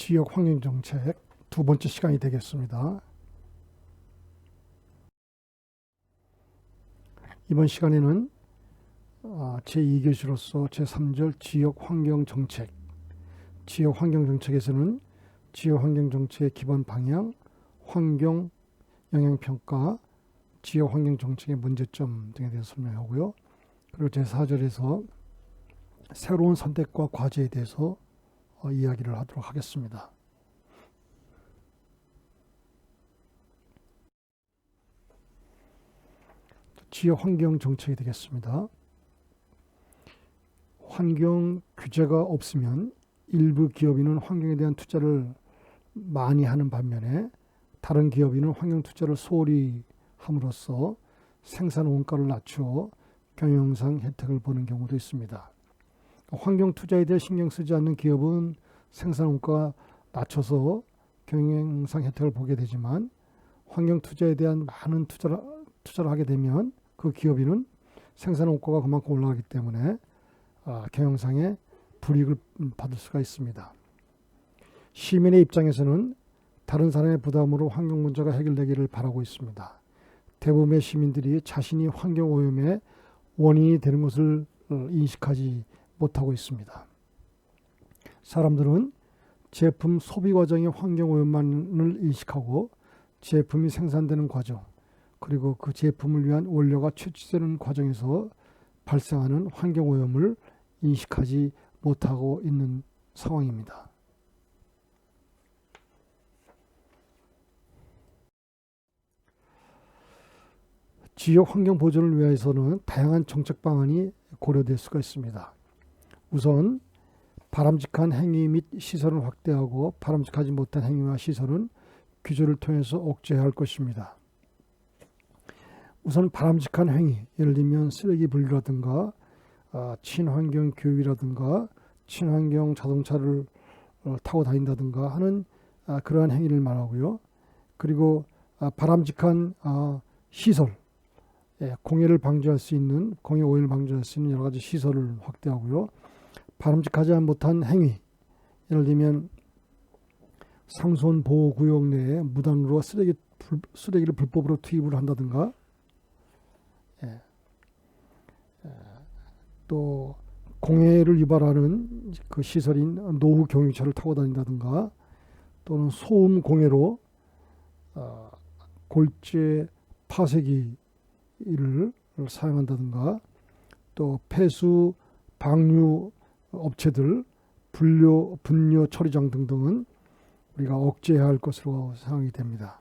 지역 환경 정책 두 번째 시간이 되겠습니다. 이번 시간에는 제2교시로서 제3절 지역 환경 정책, 지역 환경 정책에서는 지역 환경 정책의 기본 방향, 환경 영향 평가, 지역 환경 정책의 문제점 등에 대해서 설명하고요. 그리고 제4절에서 새로운 선택과 과제에 대해서 이야기를 하도록 하겠습니다. 지역 환경 정책이 되겠습니다. 환경 규제가 없으면 일부 기업인은 환경에 대한 투자를 많이 하는 반면에 다른 기업인은 환경 투자를 소홀히 함으로써 생산 원가를 낮추어 경영상 혜택을 보는 경우도 있습니다. 환경 투자에 대해 신경 쓰지 않는 기업은 생산 원가가 낮춰서 경영상 혜택을 보게 되지만 환경 투자에 대한 많은 투자를 하게 되면 그 기업인은 생산 원가가 그만큼 올라가기 때문에 경영상의 불이익을 받을 수가 있습니다. 시민의 입장에서는 다른 사람의 부담으로 환경 문제가 해결되기를 바라고 있습니다. 대부분의 시민들이 자신이 환경 오염의 원인이 되는 것을 인식하지 못하고 있습니다. 사람들은 제품 소비 과정의 환경 오염만을 인식하고 제품이 생산되는 과정, 그리고 그 제품을 위한 원료가 채취되는 과정에서 발생하는 환경 오염을 인식하지 못하고 있는 상황입니다. 지역 환경 보존을 위해서는 다양한 정책 방안이 고려될 수가 있습니다. 우선 바람직한 행위 및 시설을 확대하고 바람직하지 못한 행위와 시설은 규제를 통해서 억제해야 할 것입니다. 우선 바람직한 행위, 예를 들면 쓰레기 분리라든가 친환경 교육이라든가 친환경 자동차를 타고 다닌다든가 하는 그러한 행위를 말하고요. 그리고 바람직한 시설, 공해를 방지할 수 있는, 공해 오염을 방지할 수 있는 여러 가지 시설을 확대하고요. 바람직하지 못한 행위, 예를 들면 상수원 보호구역 내에 무단으로 쓰레기를 불법으로 투입을 한다든가, 또 공해를 유발하는 그 시설인 노후 경유차를 타고 다닌다든가, 또는 소음 공해로 골재 파쇄기를 사용한다든가, 또 폐수 방류 업체들 분뇨 처리장 등등은 우리가 억제해야 할 것으로 생각이 됩니다.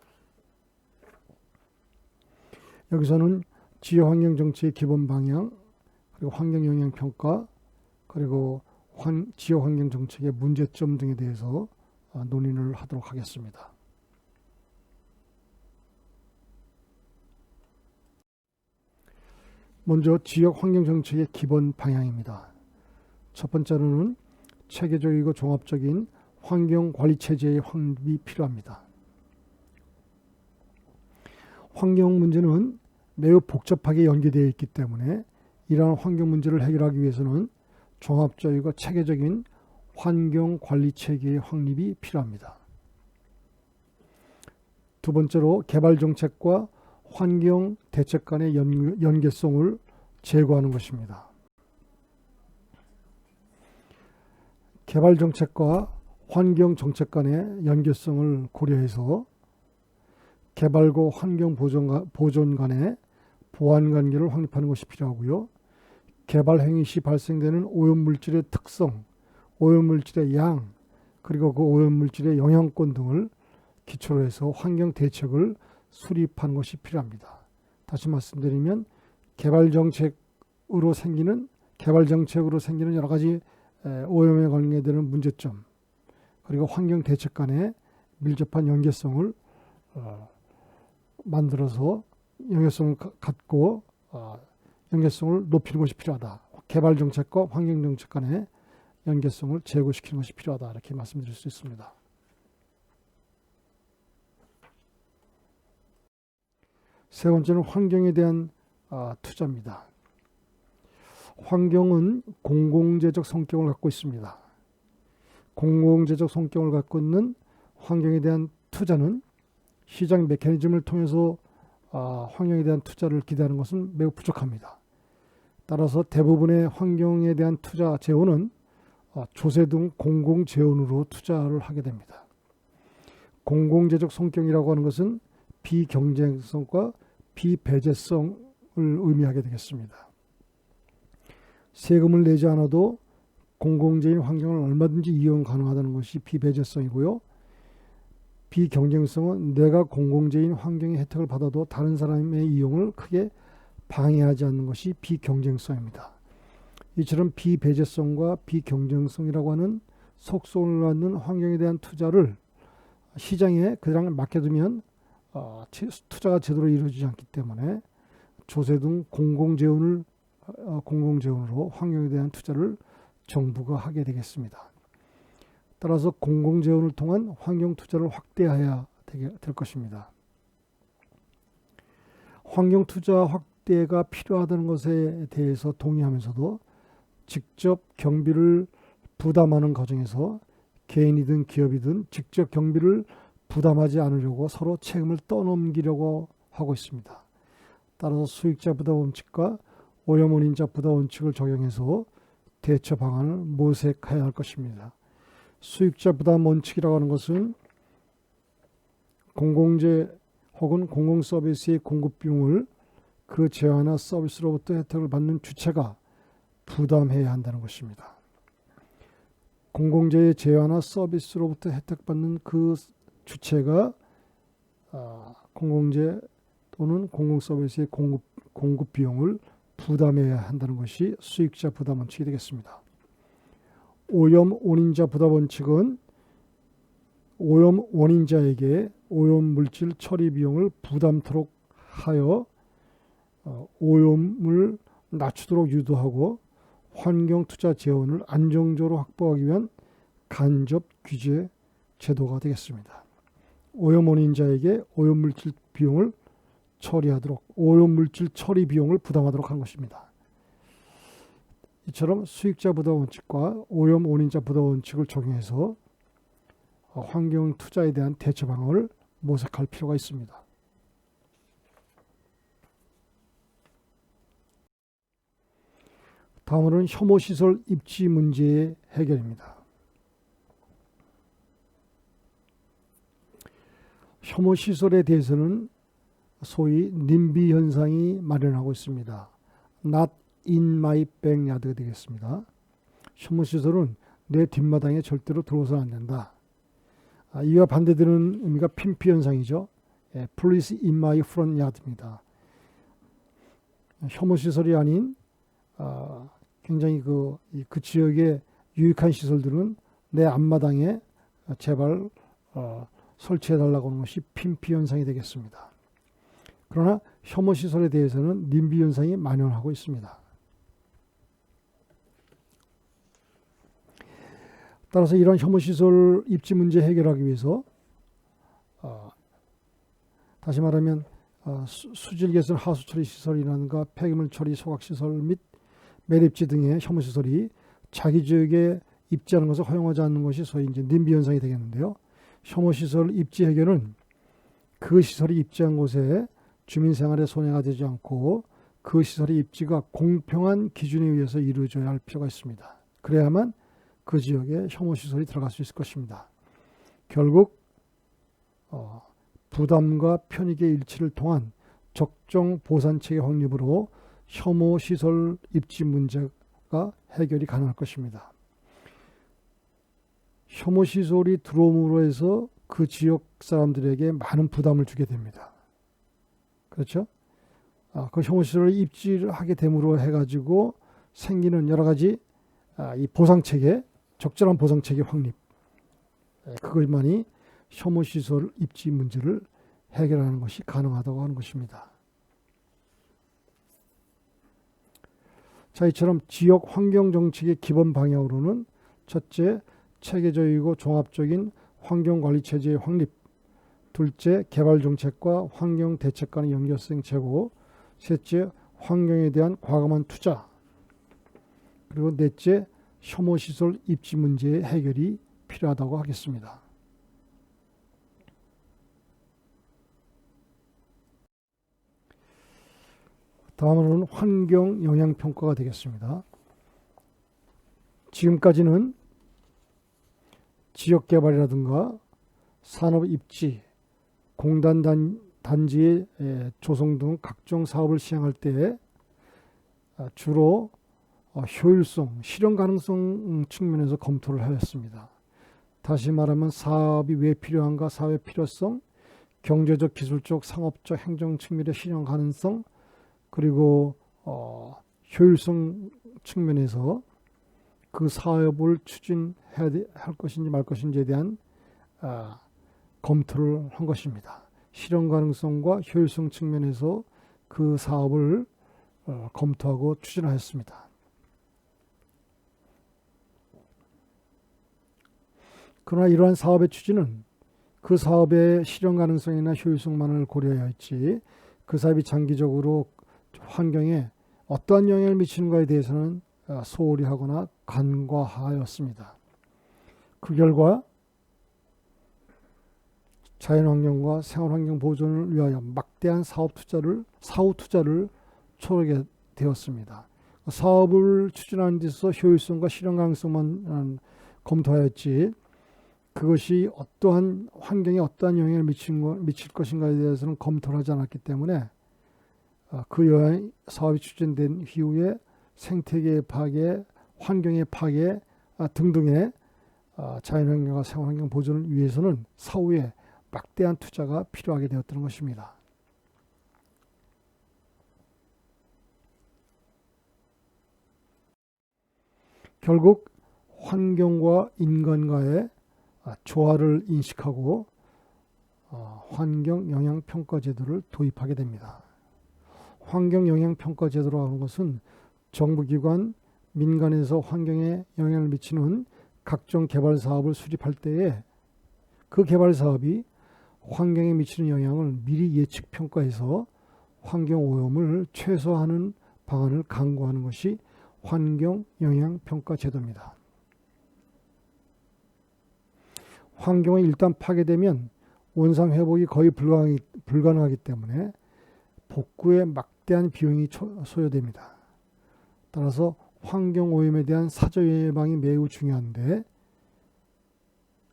여기서는 지역 환경 정책의 기본 방향, 그리고 환경 영향 평가, 그리고 지역 환경 정책의 문제점 등에 대해서 논의를 하도록 하겠습니다. 먼저 지역 환경 정책의 기본 방향입니다. 첫 번째로는 체계적이고 종합적인 환경 관리 체제의 확립이 필요합니다. 환경 문제는 매우 복잡하게 연계되어 있기 때문에 이러한 환경 문제를 해결하기 위해서는 종합적이고 체계적인 환경 관리 체계의 확립이 필요합니다. 두 번째로 개발 정책과 환경 대책 간의 연계성을 제고하는 것입니다. 개발 정책과 환경 정책 간의 연계성을 고려해서 개발과 환경 보존 간의 보완 관계를 확립하는 것이 필요하고요. 개발 행위 시 발생되는 오염물질의 특성, 오염물질의 양, 그리고 그 오염물질의 영향권 등을 기초로 해서 환경 대책을 수립하는 것이 필요합니다. 다시 말씀드리면 개발 정책으로 생기는 여러 가지 오염에 관계되는 문제점, 그리고 환경 대책 간의 밀접한 연계성을 만들어서 연계성을 갖고 연계성을 높이는 것이 필요하다. 개발 정책과 환경 정책 간의 연계성을 제고시키는 것이 필요하다. 이렇게 말씀드릴 수 있습니다. 세 번째는 환경에 대한 투자입니다. 환경은 공공재적 성격을 갖고 있습니다. 공공재적 성격을 갖고 있는 환경에 대한 투자는 시장 메커니즘을 통해서 환경에 대한 투자를 기대하는 것은 매우 부족합니다. 따라서 대부분의 환경에 대한 투자 재원은 조세 등 공공재원으로 투자를 하게 됩니다. 공공재적 성격이라고 하는 것은 비경쟁성과 비배제성을 의미하게 되겠습니다. 세금을 내지 않아도 공공재인 환경을 얼마든지 이용 가능하다는 것이 비배제성이고요. 비경쟁성은 내가 공공재인 환경의 혜택을 받아도 다른 사람의 이용을 크게 방해하지 않는 것이 비경쟁성입니다. 이처럼 비배제성과 비경쟁성이라고 하는 속성을 갖는 환경에 대한 투자를 시장에 그냥 맡겨두면 투자가 제대로 이루어지지 않기 때문에 조세 등 공공재원으로 환경에 대한 투자를 정부가 하게 되겠습니다. 따라서 공공재원을 통한 환경투자를 확대해야 될 것입니다. 환경투자 확대가 필요하다는 것에 대해서 동의하면서도 직접 경비를 부담하는 과정에서 개인이든 기업이든 직접 경비를 부담하지 않으려고 서로 책임을 떠넘기려고 하고 있습니다. 따라서 수익자 부담 원칙과 오염원인자 부담 원칙을 적용해서 대처 방안을 모색해야 할 것입니다. 수익자 부담 원칙이라고 하는 것은 공공재 혹은 공공서비스의 공급 비용을 그 재화나 서비스로부터 혜택을 받는 주체가 부담해야 한다는 것입니다. 공공재의 재화나 서비스로부터 혜택받는 그 주체가 공공재 또는 공공서비스의 공급 비용을 부담해야 한다는 것이 수익자 부담 원칙이 되겠습니다. 오염 원인자 부담 원칙은 오염 원인자에게 오염 물질 처리 비용을 부담토록 하여 오염을 낮추도록 유도하고 환경 투자 재원을 안정적으로 확보하기 위한 간접 규제 제도가 되겠습니다. 오염 원인자에게 오염 물질 비용을 처리하도록 오염 물질 처리 비용을 부담하도록 하는 것입니다. 이처럼 수익자 부담 원칙과 오염 원인자 부담 원칙을 적용해서 환경 투자에 대한 대처 방안을 모색할 필요가 있습니다. 다음으로는 혐오시설 입지 문제의 해결입니다. 혐오시설에 대해서는 소위 님비 현상이 마련하고 있습니다. Not in my backyard가 되겠습니다. 혐오시설은 내 뒷마당에 절대로 들어오서는 안 된다. 이와 반대되는 의미가 핀피 현상이죠. Please in my front yard입니다. 혐오시설이 아닌 굉장히 그 지역의 유익한 시설들은 내 앞마당에 제발 설치해달라고 하는 것이 핀피 현상이 되겠습니다. 그러나 혐오시설에 대해서는 님비 현상이 만연하고 있습니다. 따라서 이런 혐오시설 입지 문제 해결하기 위해서 다시 말하면 수질 개선 하수 처리 시설이라든가 폐기물 처리 소각 시설 및 매립지 등의 혐오시설이 자기 지역에 입지하는 것을 허용하지 않는 것이 소위 이제 님비 현상이 되겠는데요. 혐오시설 입지 해결은 그 시설이 입지한 곳에 주민 생활에 손해가 되지 않고 그 시설의 입지가 공평한 기준에 의해서 이루어져야 할 필요가 있습니다. 그래야만 그 지역에 혐오시설이 들어갈 수 있을 것입니다. 결국 부담과 편익의 일치를 통한 적정 보상체계 확립으로 혐오시설 입지 문제가 해결이 가능할 것입니다. 혐오시설이 들어옴으로 해서 그 지역 사람들에게 많은 부담을 주게 됩니다. 그렇죠? 그 혐오시설을 입지를 하게 됨으로 해가지고 생기는 여러 가지 이 보상체계, 적절한 보상체계 확립, 그것만이 혐오시설 입지 문제를 해결하는 것이 가능하다고 하는 것입니다. 자, 이처럼 지역 환경정책의 기본 방향으로는 첫째, 체계적이고 종합적인 환경관리체제의 확립, 둘째, 개발정책과 환경대책 간의 연결성 제고, 셋째, 환경에 대한 과감한 투자, 그리고 넷째, 혐오시설 입지 문제의 해결이 필요합니다. 필요하다고 하겠습니다. 다음으로는 환경 영향 평가가 되겠습니다. 지금까지는 지역 개발이라든가 산업 입지, 공단 단지의 조성 등 각종 사업을 시행할 때 주로 효율성, 실현 가능성 측면에서 검토를 하였습니다. 다시 말하면 사업이 왜 필요한가, 사업의 필요성, 경제적, 기술적, 상업적, 행정 측면의 실현 가능성, 그리고 효율성 측면에서 그 사업을 추진해야 할 것인지 말 것인지에 대한 검토를 한 것입니다. 실현 가능성과 효율성 측면에서 그 사업을 검토하고 추진하였습니다. 그러나 이러한 사업의 추진은 그 사업의 실현 가능성이나 효율성만을 고려해야 했지, 그 사업이 장기적으로 환경에 어떠한 영향을 미치는가에 대해서는 소홀히 하거나 간과하였습니다. 그 결과 자연환경과 생활환경 보존을 위하여 막대한 사후 투자를 초래하게 되었습니다. 사업을 추진하는 데 있어서 효율성과 실현 가능성만 검토하였지, 그것이 어떠한 환경에 어떠한 영향을 미칠 것인가에 대해서는 검토를 하지 않았기 때문에 그 사업이 추진된 이후에 생태계 파괴, 환경의 파괴 등등의 자연환경과 생활환경 보존을 위해서는 사후에 막대한 투자가 필요하게 되었던 것입니다. 결국 환경과 인간과의 조화를 인식하고 환경영향평가제도를 도입하게 됩니다. 환경영향평가제도라고 하는 것은 정부기관, 민간에서 환경에 영향을 미치는 각종 개발 사업을 수립할 때에 그 개발 사업이 환경에 미치는 영향을 미리 예측 평가해서 환경오염을 최소화하는 방안을 강구하는 것이 환경영향평가제도입니다. 환경이 일단 파괴되면 원상회복이 거의 불가능하기 때문에 복구에 막대한 비용이 소요됩니다. 따라서 환경오염에 대한 사전 예방이 매우 중요한데,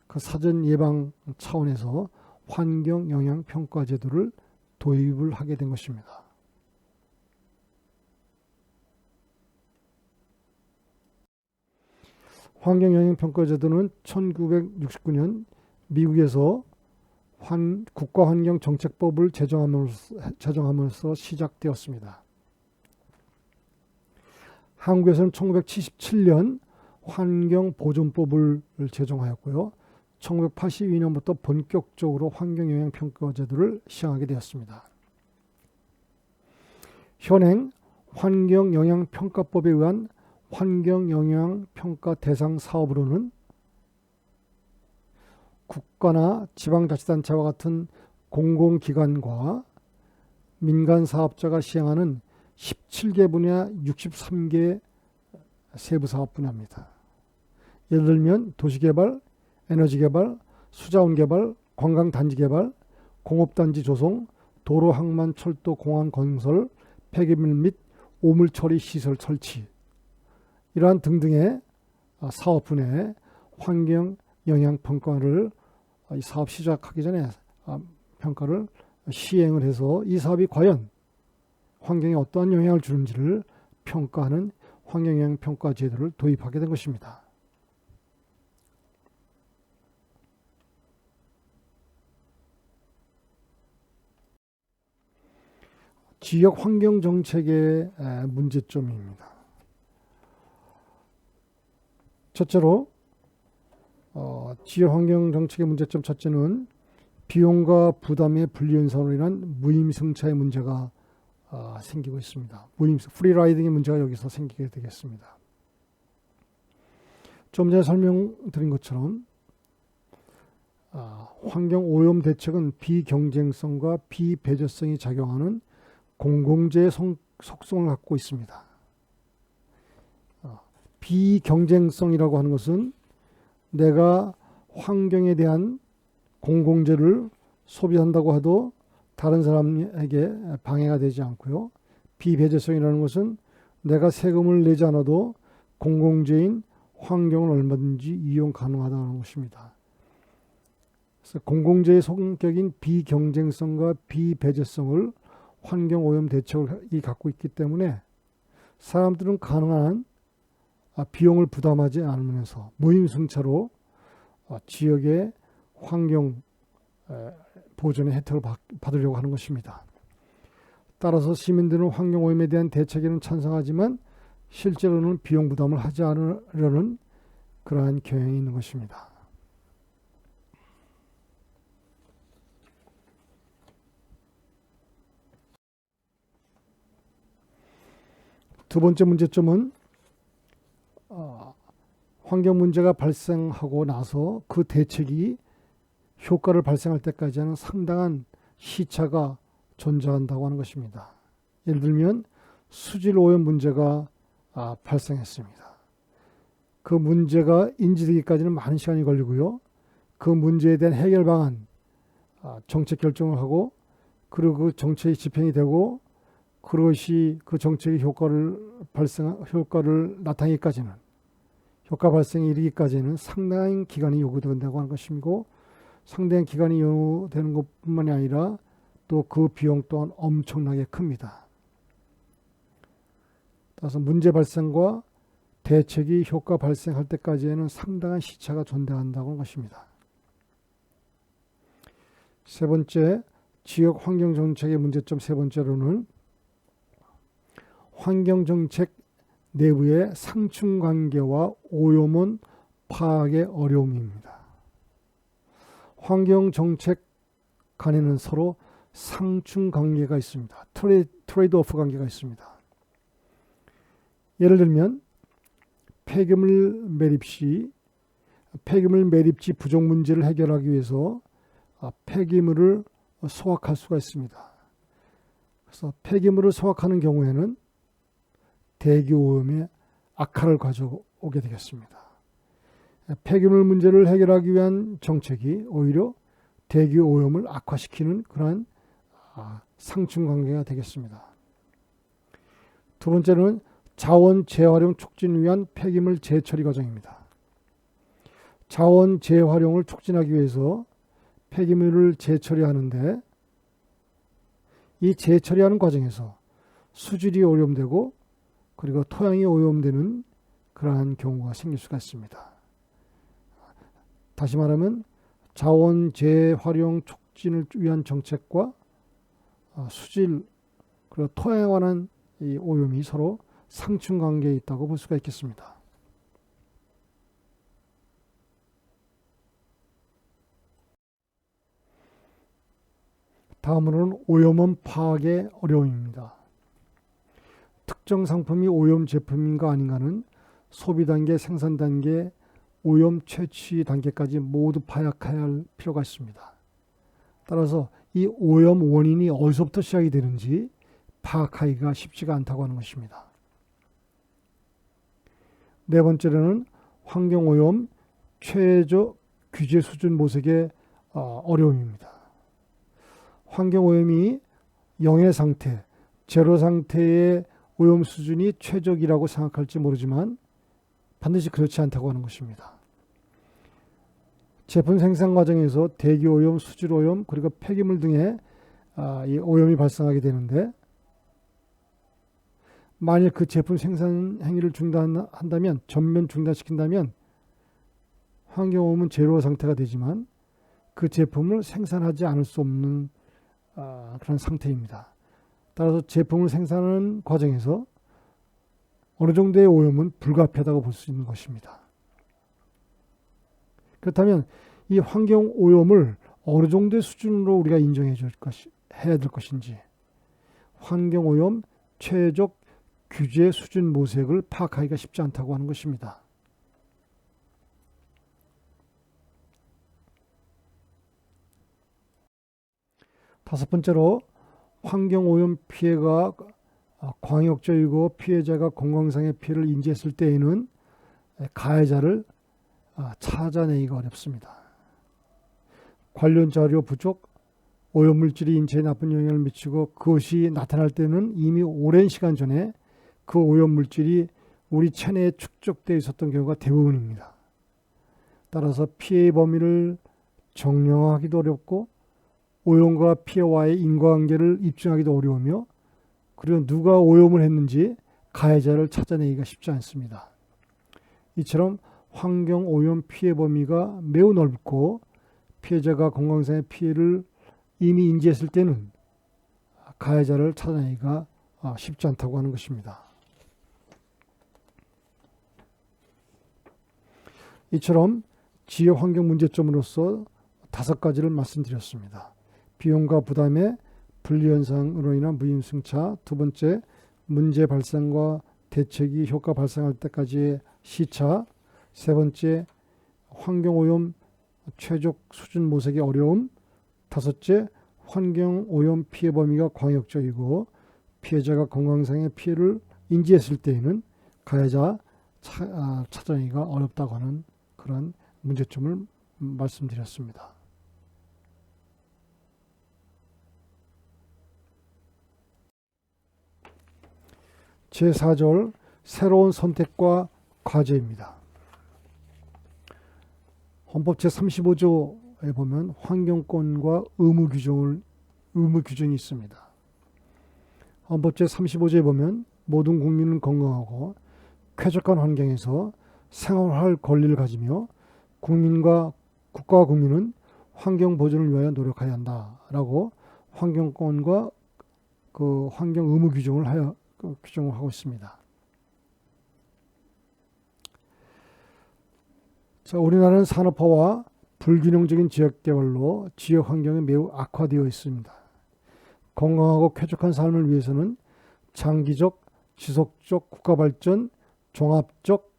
그 사전 예방 차원에서 환경영향평가제도를 도입을 하게 된 것입니다. 환경영향평가제도는 1969년 미국에서 국가환경정책법을 제정함으로써 시작되었습니다. 한국에서는 1977년 환경보존법을 제정하였고요. 1982년부터 본격적으로 환경영향평가제도를 시행하게 되었습니다. 현행 환경영향평가법에 의한 환경영향평가 대상 사업으로는 국가나 지방자치단체와 같은 공공기관과 민간사업자가 시행하는 17개 분야 63개 세부사업 분야입니다. 예를 들면 도시개발, 에너지개발, 수자원개발, 관광단지개발, 공업단지 조성, 도로, 항만, 철도, 공항 건설, 폐기물 및 오물처리 시설 설치, 이러한 등등의 사업 분야의 환경영향평가를 이 사업 시작하기 전에 평가를 시행을 해서 이 사업이 과연 환경에 어떠한 영향을 주는지를 평가하는 환경영향평가 제도를 도입하게 된 것입니다. 지역 환경 정책의 문제점입니다. 첫째로 지역 환경 정책의 문제점 첫째는 비용과 부담의 불리현상으로 인한 무임승차의 문제가 생기고 있습니다. 프리라이딩의 문제가 여기서 생기게 되겠습니다. 좀 전에 설명드린 것처럼 환경오염 대책은 비경쟁성과 비배제성이 작용하는 공공재의 속성을 갖고 있습니다. 비경쟁성이라고 하는 것은 내가 환경에 대한 공공재를 소비한다고 해도 다른 사람에게 방해가 되지 않고요. 비배제성이라는 것은 내가 세금을 내지 않아도 공공재인 환경을 얼마든지 이용 가능하다는 것입니다. 그래서 공공재의 성격인 비경쟁성과 비배제성을 환경오염 대책이 갖고 있기 때문에 사람들은 가능한 비용을 부담하지 않으면서 무임승차로 지역의 환경 보존의 혜택을 받으려고 하는 것입니다. 따라서 시민들은 환경오염에 대한 대책에는 찬성하지만 실제로는 비용 부담을 하지 않으려는 그러한 경향이 있는 것입니다. 두 번째 문제점은 환경 문제가 발생하고 나서 그 대책이 효과를 발생할 때까지는 상당한 시차가 존재한다고 하는 것입니다. 예를 들면 수질 오염 문제가 발생했습니다. 그 문제가 인지되기까지는 많은 시간이 걸리고요. 그 문제에 대한 해결 방안, 정책 결정을 하고 그리고 그 정책이 집행이 되고 그것이 그 정책의 효과를 나타내기까지는 효과 발생에 이르기까지는 상당한 기간이 요구된다고 하는 것이고 상당한 기간이 요구되는 것뿐만이 아니라 또 그 비용 또한 엄청나게 큽니다. 따라서 문제 발생과 대책이 효과 발생할 때까지에는 상당한 시차가 존재한다고 하는 것입니다. 세 번째, 지역 환경정책의 문제점 세 번째로는 환경정책 내부의 상충관계와 오염원 파악의 어려움입니다. 환경정책 간에는 서로 상충관계가 있습니다. 트레이드오프 관계가 있습니다. 예를 들면 폐기물 매립지 부족 문제를 해결하기 위해서 폐기물을 소각할 수가 있습니다. 그래서 폐기물을 소각하는 경우에는 대기오염의 악화를 가져오게 되겠습니다. 폐기물 문제를 해결하기 위한 정책이 오히려 대기오염을 악화시키는 그러한 상충관계가 되겠습니다. 두 번째는 자원 재활용 촉진을 위한 폐기물 재처리 과정입니다. 자원 재활용을 촉진하기 위해서 폐기물을 재처리하는데 이 재처리하는 과정에서 수질이 오염되고 그리고 토양이 오염되는 그러한 경우가 생길 수가 있습니다. 다시 말하면 자원 재활용 촉진을 위한 정책과 수질 그리고 토양에 관한 이 오염이 서로 상충관계에 있다고 볼 수가 있겠습니다. 다음으로는 오염원 파악의 어려움입니다. 특정 상품이 오염 제품인가 아닌가는 소비 단계, 생산 단계, 오염 채취 단계까지 모두 파악해야 할 필요가 있습니다. 따라서 이 오염 원인이 어디서부터 시작이 되는지 파악하기가 쉽지가 않다고 하는 것입니다. 네 번째로는 환경오염 최저 규제 수준 모색의 어려움입니다. 환경오염이 0의 상태, 제로 상태의 오염 수준이 최적이라고 생각할지 모르지만 반드시 그렇지 않다고 하는 것입니다. 제품 생산 과정에서 대기오염, 수질오염, 그리고 폐기물 등의 이 오염이 발생하게 되는데 만일 그 제품 생산 행위를 중단한다면, 전면 중단시킨다면 환경오염은 제로 상태가 되지만 그 제품을 생산하지 않을 수 없는 그런 상태입니다. 따라서 제품을 생산하는 과정에서 어느 정도의 오염은 불가피하다고 볼 수 있는 것입니다. 그렇다면 이 환경오염을 어느 정도의 수준으로 우리가 인정해야 될 것인지 환경오염 최적 규제 수준 모색을 파악하기가 쉽지 않다고 하는 것입니다. 다섯 번째로 환경오염 피해가 광역적이고 피해자가 건강상의 피해를 인지했을 때에는 가해자를 찾아내기가 어렵습니다. 관련 자료 부족, 오염물질이 인체에 나쁜 영향을 미치고 그것이 나타날 때는 이미 오랜 시간 전에 그 오염물질이 우리 체내에 축적되어 있었던 경우가 대부분입니다. 따라서 피해의 범위를 정량하기도 어렵고 오염과 피해와의 인과관계를 입증하기도 어려우며 그리고 누가 오염을 했는지 가해자를 찾아내기가 쉽지 않습니다. 이처럼 환경오염 피해 범위가 매우 넓고 피해자가 건강상의 피해를 이미 인지했을 때는 가해자를 찾아내기가 쉽지 않다고 하는 것입니다. 이처럼 지역 환경 문제점으로서 5가지를 말씀드렸습니다. 비용과 부담의 분리현상으로 인한 무임승차, 두 번째, 문제 발생과 대책이 효과 발생할 때까지의 시차, 세 번째, 환경오염 최적 수준 모색의 어려움, 다섯째, 환경오염 피해 범위가 광역적이고 피해자가 건강상의 피해를 인지했을 때에는 가해자 찾아내기가 어렵다고 하는 그런 문제점을 말씀드렸습니다. 제4절 새로운 선택과 과제입니다. 헌법 제35조에 보면 환경권과 의무 규정이 있습니다. 헌법 제35조에 보면 모든 국민은 건강하고 쾌적한 환경에서 생활할 권리를 가지며 국가와 국민은 환경 보존을 위하여 노력해야 한다라고 환경권과 그 환경 의무 규정을 하고 있습니다. 자, 우리나라는 산업화와 불균형적인 지역 개발로 지역 환경이 매우 악화되어 있습니다. 건강하고 쾌적한 삶을 위해서는 장기적, 지속적 국가 발전, 종합적,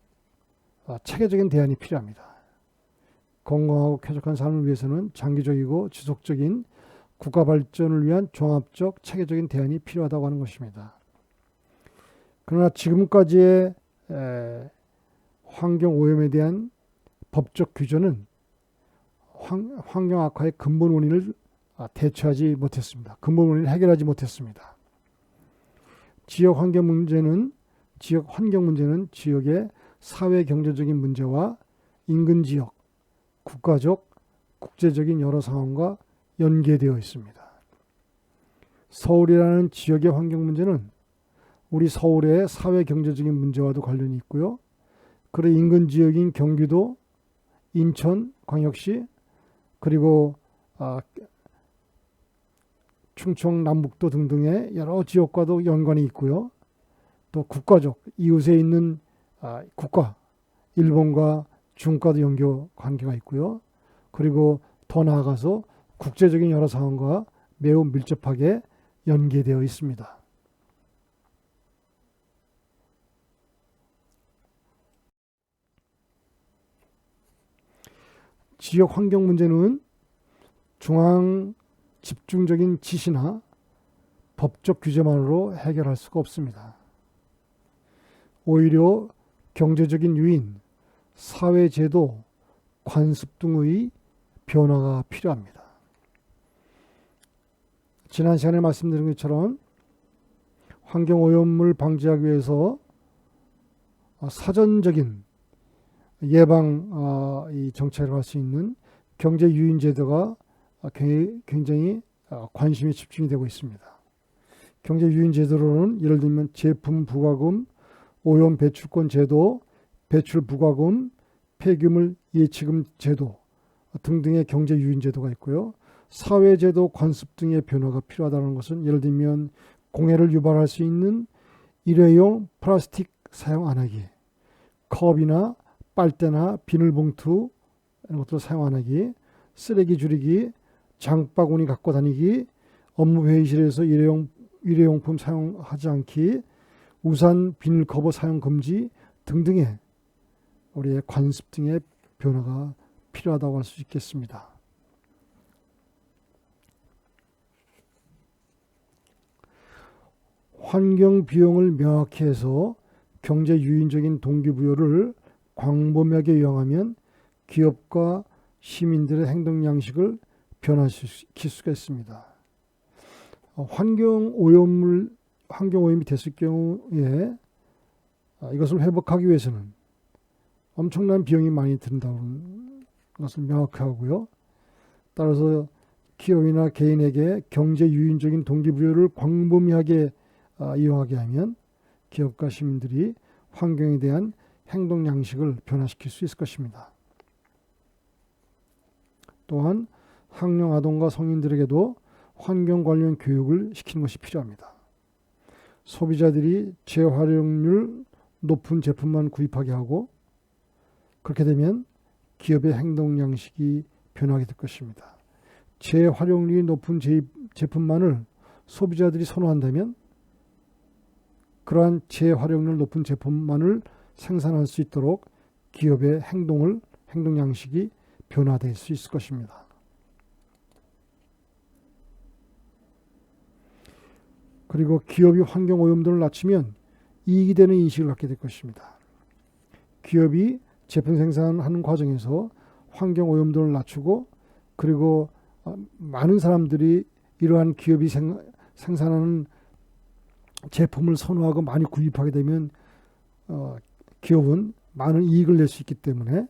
체계적인 대안이 필요합니다. 건강하고 쾌적한 삶을 위해서는 장기적이고 지속적인 국가 발전을 위한 종합적, 체계적인 대안이 필요하다고 하는 것입니다. 그러나 지금까지의 환경 오염에 대한 법적 규정은 환경 악화의 근본 원인을 대처하지 못했습니다. 근본 원인을 해결하지 못했습니다. 지역 환경 문제는 지역의 사회 경제적인 문제와 인근 지역, 국가적, 국제적인 여러 상황과 연계되어 있습니다. 서울이라는 지역의 환경 문제는 우리 서울의 사회 경제적인 문제와도 관련이 있고요. 그리고 인근 지역인 경기도, 인천, 광역시, 그리고 충청, 남북도 등등의 여러 지역과도 연관이 있고요. 또 국가적, 이웃에 있는 국가, 일본과 중국과도 관계가 있고요. 그리고 더 나아가서 국제적인 여러 상황과 매우 밀접하게 연계되어 있습니다. 지역 환경 문제는 중앙 집중적인 지시나 법적 규제만으로 해결할 수가 없습니다. 오히려 경제적인 유인, 사회제도, 관습 등의 변화가 필요합니다. 지난 시간에 말씀드린 것처럼 환경오염을 방지하기 위해서 사전적인 예방 정책을 할 수 있는 경제 유인 제도가 굉장히 관심이 집중이 되고 있습니다. 경제 유인 제도로는 예를 들면 제품 부과금, 오염 배출권 제도, 배출 부과금, 폐기물 예치금 제도 등등의 경제 유인 제도가 있고요. 사회 제도 관습 등의 변화가 필요하다는 것은 예를 들면 공해를 유발할 수 있는 일회용 플라스틱 사용 안 하기, 컵이나 빨대나 비닐봉투 이런 것들을 사용 안 하기, 쓰레기 줄이기, 장바구니 갖고 다니기, 업무 회의실에서 일회용품 사용하지 않기, 우산, 비닐커버 사용 금지 등등의 우리의 관습 등의 변화가 필요하다고 할 수 있겠습니다. 환경 비용을 명확히 해서 경제 유인적인 동기부여를 광범위하게 이용하면 기업과 시민들의 행동 양식을 변화시킬 수가 있습니다. 환경오염이 됐을 경우에 이것을 회복하기 위해서는 엄청난 비용이 많이 든다는 것을 명확하고요. 따라서 기업이나 개인에게 경제 유인적인 동기부여를 광범위하게 이용하게 하면 기업과 시민들이 환경에 대한 행동 양식을 변화시킬 수 있을 것입니다. 또한 학령 아동과 성인들에게도 환경 관련 교육을 시키는 것이 필요합니다. 소비자들이 재활용률 높은 제품만 구입하게 하고 그렇게 되면 기업의 행동 양식이 변하게 될 것입니다. 재활용률이 높은 제품만을 소비자들이 선호한다면 그러한 재활용률 높은 제품만을 생산할 수 있도록 기업의 행동 양식이 변화될 수 있을 것입니다. 그리고 기업이 환경 오염도를 낮추면 이익이 되는 인식을 갖게 될 것입니다. 기업이 제품 생산하는 과정에서 환경 오염도를 낮추고 그리고 많은 사람들이 이러한 기업이 생산하는 제품을 선호하고 많이 구입하게 되면 기업은 많은 이익을 낼 수 있기 때문에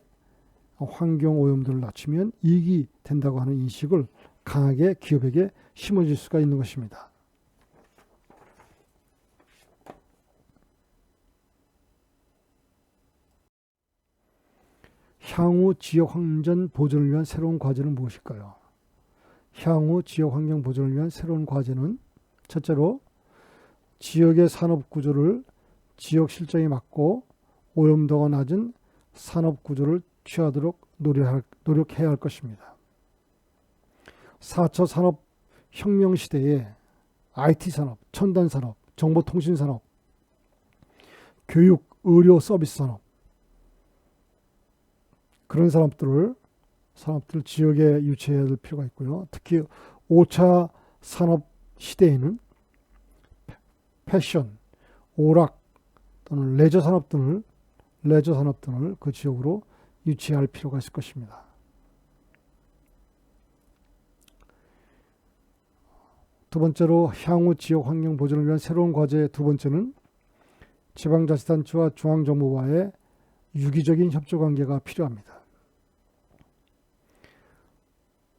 환경 오염도를 낮추면 이익이 된다고 하는 인식을 강하게 기업에게 심어줄 수가 있는 것입니다. 향후 지역 환경 보존을 위한 새로운 과제는 무엇일까요? 향후 지역 환경 보존을 위한 새로운 과제는 첫째로 지역의 산업 구조를 지역 실정에 맞고 오염도가 낮은 산업 구조를 취하도록 노력해야 할 것입니다. 4차 산업혁명 시대에 IT 산업, 첨단 산업, 정보통신 산업, 교육, 의료 서비스 산업 그런 산업들을 지역에 유치해야 될 필요가 있고요. 특히 5차 산업 시대에는 패션, 오락 또는 레저 산업 등을 그 지역으로 유치할 필요가 있을 것입니다. 두 번째로 향후 지역 환경 보존을 위한 새로운 과제 두 번째는 지방자치단체와 중앙정부와의 유기적인 협조관계가 필요합니다.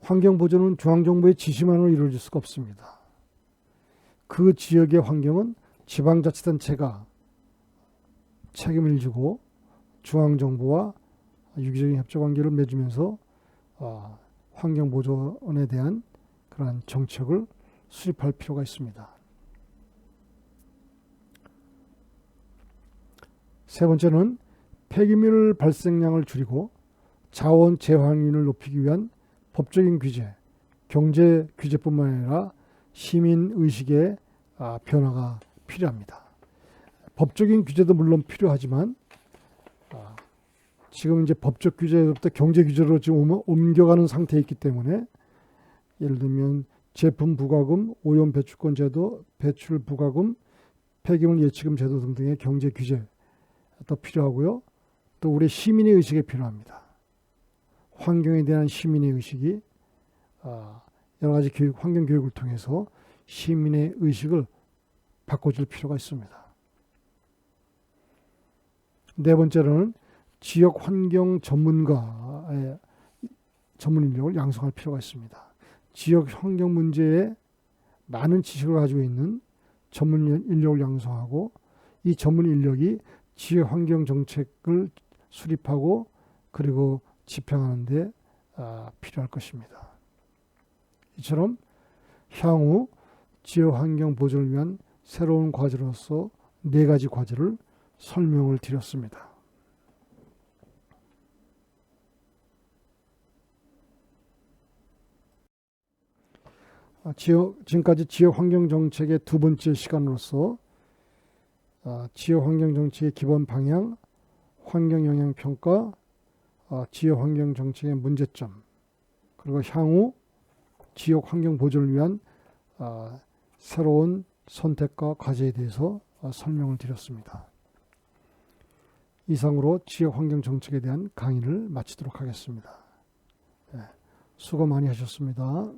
환경보존은 중앙정부의 지시만으로 이루어질 수가 없습니다. 그 지역의 환경은 지방자치단체가 책임을 지고 중앙정부와 유기적인 협조관계를 맺으면서 환경보존에 대한 그러한 정책을 수립할 필요가 있습니다. 세 번째는 폐기물 발생량을 줄이고 자원 재활용률을 높이기 위한 법적인 규제, 경제 규제뿐만 아니라 시민 의식의 변화가 필요합니다. 법적인 규제도 물론 필요하지만 지금 이제 법적 규제로부터 경제 규제로 지금 옮겨가는 상태에 있기 때문에 예를 들면 제품 부과금, 오염 배출권 제도, 배출 부과금, 폐기물 예치금 제도 등등의 경제 규제도 필요하고요. 또 우리 시민의 의식이 필요합니다. 환경에 대한 시민의 의식이 여러 가지 환경 교육을 통해서 시민의 의식을 바꿔줄 필요가 있습니다. 네 번째로는 지역 환경 전문가의 전문 인력을 양성할 필요가 있습니다. 지역 환경 문제에 많은 지식을 가지고 있는 전문 인력을 양성하고 이 전문 인력이 지역 환경 정책을 수립하고 그리고 집행하는 데 필요할 것입니다. 이처럼 향후 지역 환경 보존을 위한 새로운 과제로서 네 가지 과제를 설명을 드렸습니다. 지금까지 지역 환경 정책의 두 번째 시간으로서 지역 환경 정책의 기본 방향, 환경 영향 평가, 지역 환경 정책의 문제점, 그리고 향후 지역 환경 보존을 위한 새로운 선택과 과제에 대해서 설명을 드렸습니다. 이상으로 지역 환경 정책에 대한 강의를 마치도록 하겠습니다. 수고 많이 하셨습니다.